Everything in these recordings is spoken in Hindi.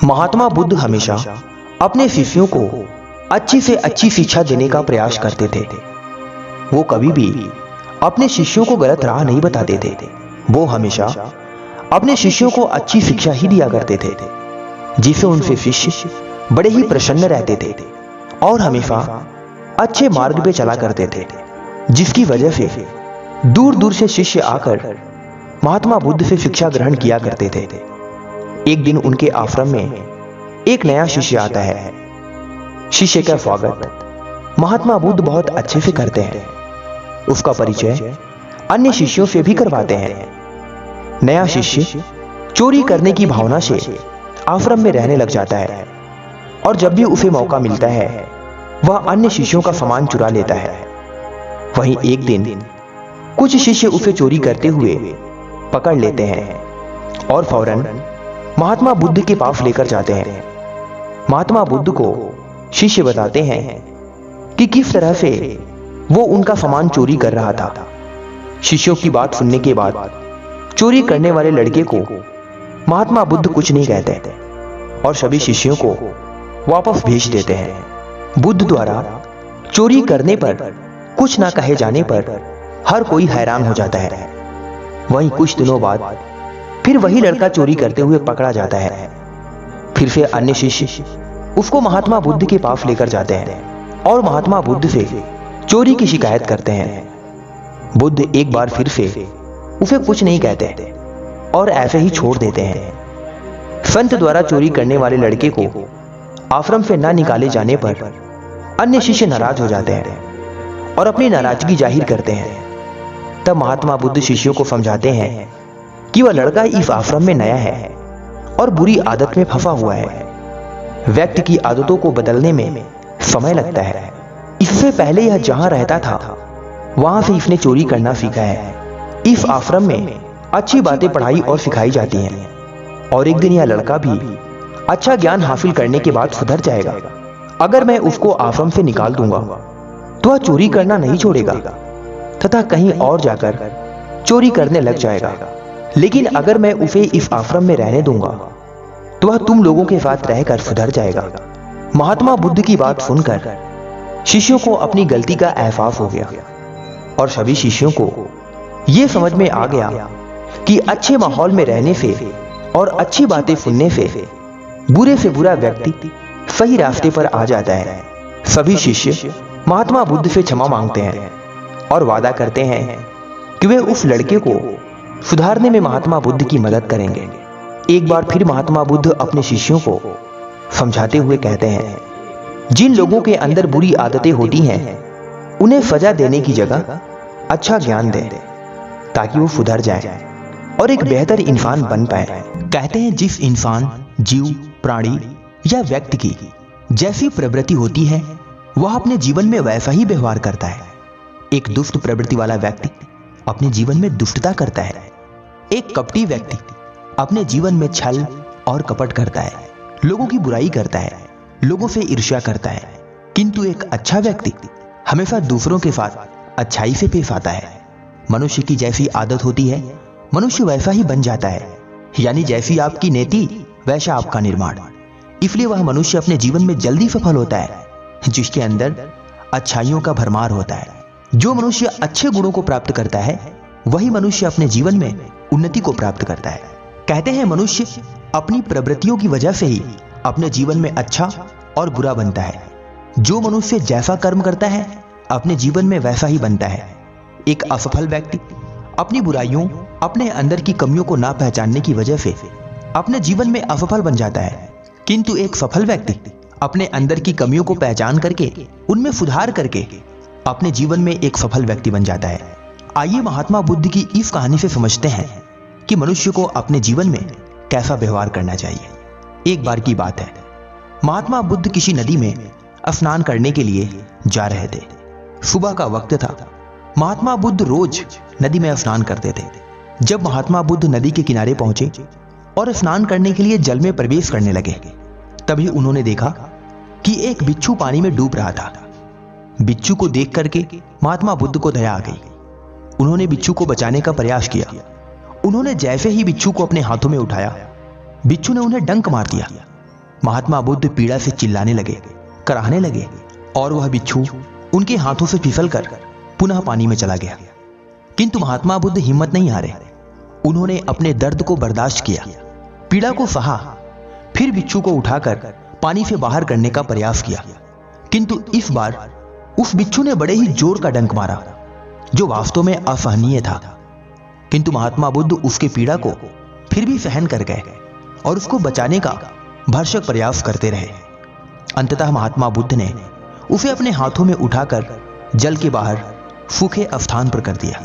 महात्मा बुद्ध हमेशा अपने शिष्यों को अच्छी से अच्छी शिक्षा देने का प्रयास करते थे। वो कभी भी अपने शिष्यों को गलत राह नहीं बताते थे। वो हमेशा अपने शिष्यों को अच्छी शिक्षा ही दिया करते थे, जिससे उनसे शिष्य बड़े ही प्रसन्न रहते थे और हमेशा अच्छे मार्ग पे चला करते थे, जिसकी वजह से दूर दूर से शिष्य आकर महात्मा बुद्ध से शिक्षा ग्रहण किया करते थे। एक दिन उनके आश्रम में एक नया शिष्य आता है। शिष्य का स्वागत महात्मा बुद्ध बहुत अच्छे से करते हैं। उसका परिचय अन्य शिष्यों से भी करवाते हैं। नया शिष्य चोरी करने की भावना से आश्रम में रहने लग जाता है और जब भी उसे मौका मिलता है वह अन्य शिष्यों का सामान चुरा लेता है। वहीं एक दिन कुछ शिष्य उसे चोरी करते हुए पकड़ लेते हैं और फौरन महात्मा बुद्ध के पास लेकर जाते हैं। महात्मा बुद्ध को शिष्य बताते हैं कि किस तरह से वो उनका सामान चोरी कर रहा था। शिष्यों की बात सुनने के बाद चोरी करने वाले लड़के को महात्मा बुद्ध कुछ नहीं कहते और सभी शिष्यों को वापस भेज देते हैं। बुद्ध द्वारा चोरी करने पर कुछ ना कहे जाने पर हर कोई हैरान हो जाता है। वहीं कुछ दिनों बाद फिर वही लड़का चोरी करते हुए पकड़ा जाता है। फिर से अन्य शिष्य उसको महात्मा बुद्ध के पास लेकर जाते हैं और महात्मा बुद्ध से चोरी की शिकायत करते हैं। बुद्ध एक बार फिर से उसे कुछ नहीं कहते और ऐसे ही छोड़ देते हैं। संत द्वारा चोरी करने वाले लड़के को आश्रम से न निकाले जाने पर अन्य शिष्य नाराज हो जाते हैं और अपनी नाराजगी जाहिर करते हैं। तब महात्मा बुद्ध शिष्यों को समझाते हैं कि वह लड़का इस आश्रम में नया है और बुरी आदत में फंसा हुआ है। व्यक्ति की आदतों को बदलने में समय लगता है। इससे पहले यह जहां रहता था वहां से इसने चोरी करना सीखा है। इस आश्रम में अच्छी बातें पढ़ाई और सिखाई जाती हैं और एक दिन यह लड़का भी अच्छा ज्ञान हासिल करने के बाद सुधर जाएगा। अगर मैं उसको आश्रम से निकाल दूंगा तो वह चोरी करना नहीं छोड़ेगा तथा कहीं और जाकर चोरी करने लग जाएगा। लेकिन अगर मैं उसे इस आश्रम में रहने दूंगा तो वह तुम लोगों के साथ रहकर सुधर जाएगा। महात्मा बुद्ध की बात सुनकर शिष्यों को अपनी गलती का एहसास हो गया और सभी शिष्यों को यह समझ में आ गया कि अच्छे माहौल में रहने से और अच्छी बातें सुनने से बुरे से बुरा व्यक्ति सही रास्ते पर आ जाता है। सभी शिष्य महात्मा बुद्ध से क्षमा मांगते हैं और वादा करते हैं कि वे उस लड़के को सुधारने में महात्मा बुद्ध की मदद करेंगे। एक बार फिर महात्मा बुद्ध अपने शिष्यों को समझाते हुए कहते हैं, जिन लोगों के अंदर बुरी आदतें होती हैं उन्हें सजा देने की जगह अच्छा ज्ञान दें ताकि वो सुधर जाए और एक बेहतर इंसान बन पाए। कहते हैं जिस इंसान, जीव, प्राणी या व्यक्ति की जैसी प्रवृत्ति होती है वह अपने जीवन में वैसा ही व्यवहार करता है। एक दुष्ट प्रवृत्ति वाला व्यक्ति अपने जीवन में दुष्टता करता है। एक कपटी व्यक्ति अपने जीवन में छल और कपट करता है, लोगों की बुराई करता है, लोगों से ईर्ष्या करता है। किंतु एक अच्छा व्यक्ति हमेशा दूसरों के साथ अच्छाई से पेश आता है। मनुष्य की जैसी आदत होती है मनुष्य वैसा ही बन जाता है, यानी जैसी आपकी नीति वैसा आपका निर्माण। इसलिए वह मनुष्य अपने जीवन में जल्दी सफल होता है जिसके अंदर अच्छाइयों का भरमार होता है। जो मनुष्य अच्छे गुणों को प्राप्त करता है वही मनुष्य अपने जीवन में उन्नति को प्राप्त करता है। कहते हैं मनुष्य अपनी प्रवृत्तियों की वजह से ही अपने जीवन में अच्छा और बुरा बनता है। जो मनुष्य जैसा कर्म करता है अपने जीवन में वैसा ही बनता है। एक असफल व्यक्ति अपनी बुराइयों, अपने अंदर की कमियों को ना पहचानने की वजह से अपने जीवन में असफल बन जाता है। किंतु एक सफल व्यक्ति अपने अंदर की कमियों को पहचान करके उनमें सुधार करके अपने जीवन में एक सफल व्यक्ति बन जाता है। आइए महात्मा बुद्ध की इस कहानी से समझते हैं कि मनुष्य को अपने जीवन में कैसा व्यवहार करना चाहिए। एक बार की बात है, महात्मा बुद्ध किसी नदी में स्नान करने के लिए जा रहे थे। सुबह का वक्त था। महात्मा बुद्ध रोज नदी में स्नान करते थे। जब महात्मा बुद्ध नदी के किनारे पहुंचे और स्नान करने के लिए जल में प्रवेश करने लगे तभी उन्होंने देखा कि एक बिच्छू पानी में डूब रहा था। बिच्छू को देख करके महात्मा बुद्ध को दया आ गई। उन्होंने बिच्छू को बचाने का प्रयास किया। उन्होंने जैसे ही बिच्छू को अपने हाथों में उठाया बिच्छू ने उन्हें डंक मार दिया महात्मा बुद्ध पीड़ा से चिल्लाने लगे, कराहने लगे और वह बिच्छू उनके हाथों से फिसलकर पुनः पानी में चला गया। किंतु महात्मा बुद्ध हिम्मत नहीं हारे। उन्होंने अपने दर्द को बर्दाश्त किया, पीड़ा को सहा, फिर बिच्छू को उठाकर पानी से बाहर करने का प्रयास किया। किंतु इस बार उस बिच्छू ने बड़े ही जोर का डंक मारा, जो वास्तव में असहनीय था। किंतु महात्मा बुद्ध उसके पीड़ा को फिर भी सहन कर गए और उसको बचाने का भरसक प्रयास करते रहे। अंततः महात्मा बुद्ध ने उसे अपने हाथों में उठाकर जल के बाहर सूखे स्थान पर कर दिया।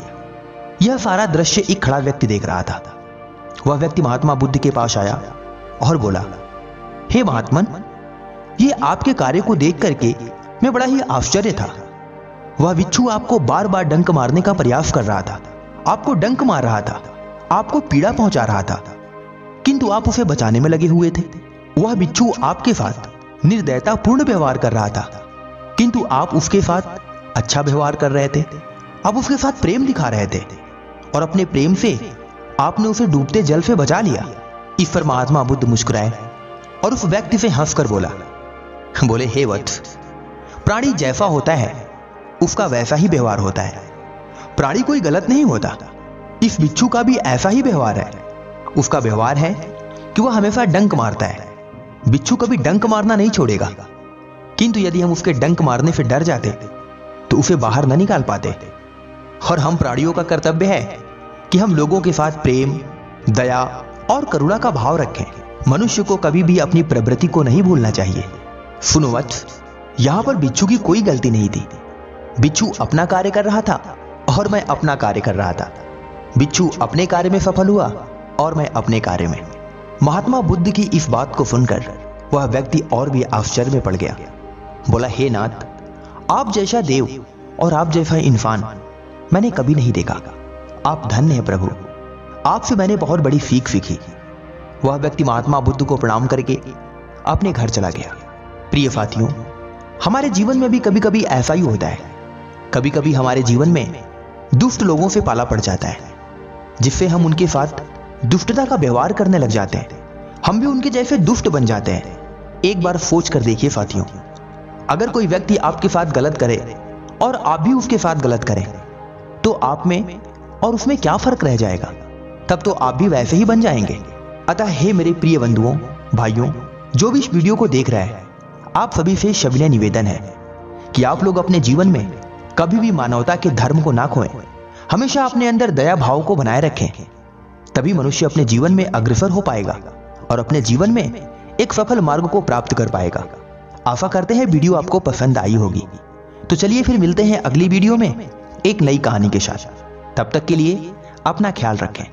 यह सारा दृश्य एक खड़ा व्यक्ति देख रहा था। वह व्यक्ति महात्मा बुद्ध के पास आया और बोला, हे महात्मन, ये आपके कार्य को देख करके मैं बड़ा ही आश्चर्य था। वह बिच्छू आपको बार बार डंक मारने का प्रयास कर रहा था, आपको डंक मार रहा था, आपको पीड़ा पहुंचा रहा था, किंतु आप उसे बचाने में लगे हुए थे। वह बिच्छू आपके साथ निर्दयतापूर्ण व्यवहार कर रहा था, किंतु आप उसके साथ अच्छा व्यवहार कर रहे थे। आप उसके साथ प्रेम दिखा रहे थे और अपने प्रेम से आपने उसे डूबते जल से बचा लिया। इस पर महात्मा बुद्ध मुस्कुराए और उस व्यक्ति से हंसकर बोले, हे वत्स, प्राणी जैसा होता है उसका वैसा ही व्यवहार होता है। प्राणी कोई गलत नहीं होता। इस बिच्छू का भी ऐसा ही व्यवहार है। उसका व्यवहार है कि वह हमेशा डंक मारता है। बिच्छू कभी डंक मारना नहीं छोड़ेगा, किंतु यदि हम उसके डंक मारने से डर जाते तो उसे बाहर न निकाल पाते। और हम प्राणियों का कर्तव्य है कि हम लोगों के साथ प्रेम, दया और करुणा का भाव रखें। मनुष्य को कभी भी अपनी प्रवृत्ति को नहीं भूलना चाहिए। सुनो वत्स, यहां पर बिच्छू की कोई गलती नहीं थी। बिच्छू अपना कार्य कर रहा था और मैं अपना कार्य कर रहा था। बिच्छू अपने कार्य में सफल हुआ और मैं अपने कार्य में। महात्मा बुद्ध की इस बात को सुनकर वह व्यक्ति और भी आश्चर्य में पड़ गया। बोला, हे नाथ, आप जैसा देव और आप जैसा इंसान मैंने कभी नहीं देखा। आप धन्य हैं प्रभु, आपसे मैंने बहुत बड़ी सीख सीखी। वह व्यक्ति महात्मा बुद्ध को प्रणाम करके अपने घर चला गया। प्रिय साथियों, हमारे जीवन में भी कभी कभी ऐसा ही होता है। कभी कभी हमारे जीवन में दुष्ट लोगों से पाला पड़ जाता है, जिससे हम उनके साथ दुष्टता का व्यवहार करने लग जाते हैं। हम भी उनके जैसे दुष्ट बन जाते हैं। एक बार सोच कर देखिए साथियों, अगर कोई व्यक्ति आपके साथ गलत करे और आप भी उसके साथ गलत करें, तो आप में और उसमें क्या फर्क रह जाएगा? तब तो आप भी वैसे ही बन जाएंगे। अतः हे मेरे प्रिय बंधुओं, भाइयों, जो भी इस वीडियो को देख रहा है, आप सभी से सविनय निवेदन है कि आप लोग अपने जीवन में कभी भी मानवता के धर्म को ना खोएं। हमेशा अपने अंदर दया भाव को बनाए रखें। तभी मनुष्य अपने जीवन में अग्रसर हो पाएगा और अपने जीवन में एक सफल मार्ग को प्राप्त कर पाएगा। आशा करते हैं वीडियो आपको पसंद आई होगी। तो चलिए फिर मिलते हैं अगली वीडियो में एक नई कहानी के साथ। तब तक के लिए अपना ख्याल रखें।